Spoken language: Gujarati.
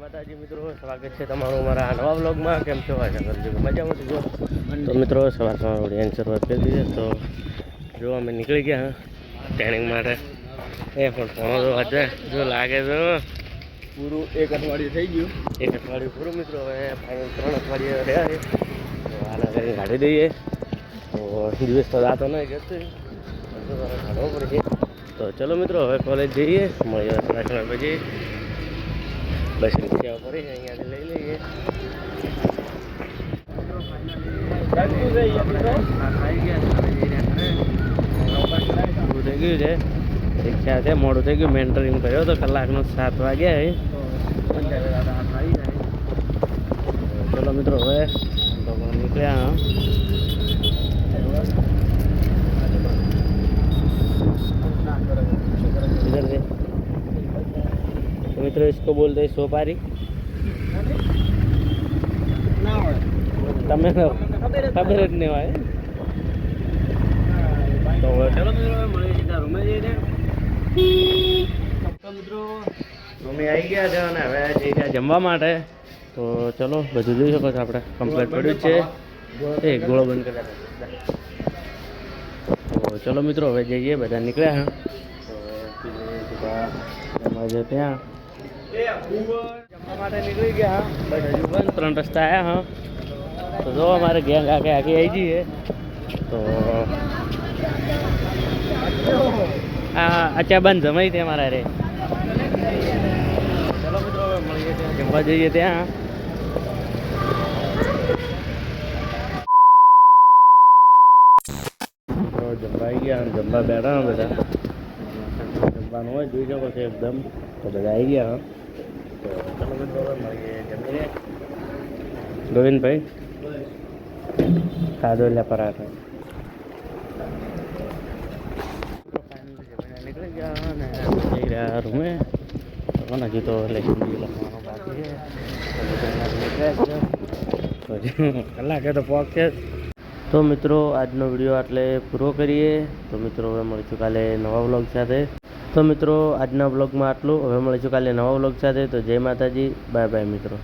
માતાજી મિત્રો, સ્વાગત છે તમારું મારા નવા વ્લોગમાં. કેમ છો? આશા કરું છું કે મજામાં છો. તો મિત્રો સવાર ઓડિયન્સ શરૂઆત કરી દીધી. તો જો અમે નીકળી ગયા ટ્રેનિંગ માટે. એ પણ પોણો તો વાંચે જો લાગે તો પૂરું એક અઠવાડિયું થઈ ગયું. એક અઠવાડિયું પૂરું મિત્રો. હવે ફાઇનલ 3 અઠવાડિયા રહ્યા છે. તો આના કરી કાઢી દઈએ. તો દિવસ તો રાતો નહીં જતું કાઢવો પડશે. તો ચલો મિત્રો હવે કોલેજ જઈએ. મળીએ થોડા સમય પછી. બસ રિક્ષા પડી અહીંયાથી લઈ લઈએ. પૂરું થઈ ગયું છે. રિક્ષા છે મોડું થઈ ગયું. મેન્ટરિંગ કર્યો તો કલાકનો 7 વાગ્યા છે. ચલો મિત્રો હવે નીકળ્યા. इधर से तो मित्रों इसको बोलते हैं सोपारी. તમે ખબર જ નહીં હોય. તો ચલો મિત્રો મળીએ સીધા રૂમે જઈને. તો મિત્રો રૂમે આવી ગયા છે અને હવે જઈ ગયા જમવા માટે. તો ચલો બધું જોઈ શકો છો આપણે કમ્પ્લીટ પડ્યું છે. એ ગોળો બંધ કર્યા. તો ચલો મિત્રો હવે જઈએ. બધા નીકળ્યા હા ત્યાં જમવા માટે નીકળી ગયા. બસ હજુ પણ 3 રસ્તા આવ્યા હા. તો જો અમારે ગેંગ આખી આવી જઈએ. તો અચ્છા બંધ જમાઈ ત્યાં મારા રે. ચલો મિત્રો હવે મળીએ ત્યાં જમવા જઈએ. ત્યાં જમવા આવી ગયા. જમવા બેઠા બધા. જમવાનું હોય જોઈ શકો છો એકદમ. તો બધા આવી ગયા. તો ચલો મિત્રો મળીએ જમીને. ગોવિંદભાઈ ખાધો એટલે પરાઠા નીકળી ગયા અને જઈ રહ્યા રૂમે. હજી તો લખવાનો બાકી છે. કલાકે તો પહોંચશે. તો મિત્રો આજનો વિડીયો આટલે પૂરો કરીએ. તો મિત્રો હવે મળીશું કાલે નવા વ્લોગ સાથે. તો મિત્રો આજના વ્લોગમાં આટલું. હવે મળીશું કાલે નવા વ્લોગ સાથે. તો જય માતાજી, બાય બાય મિત્રો.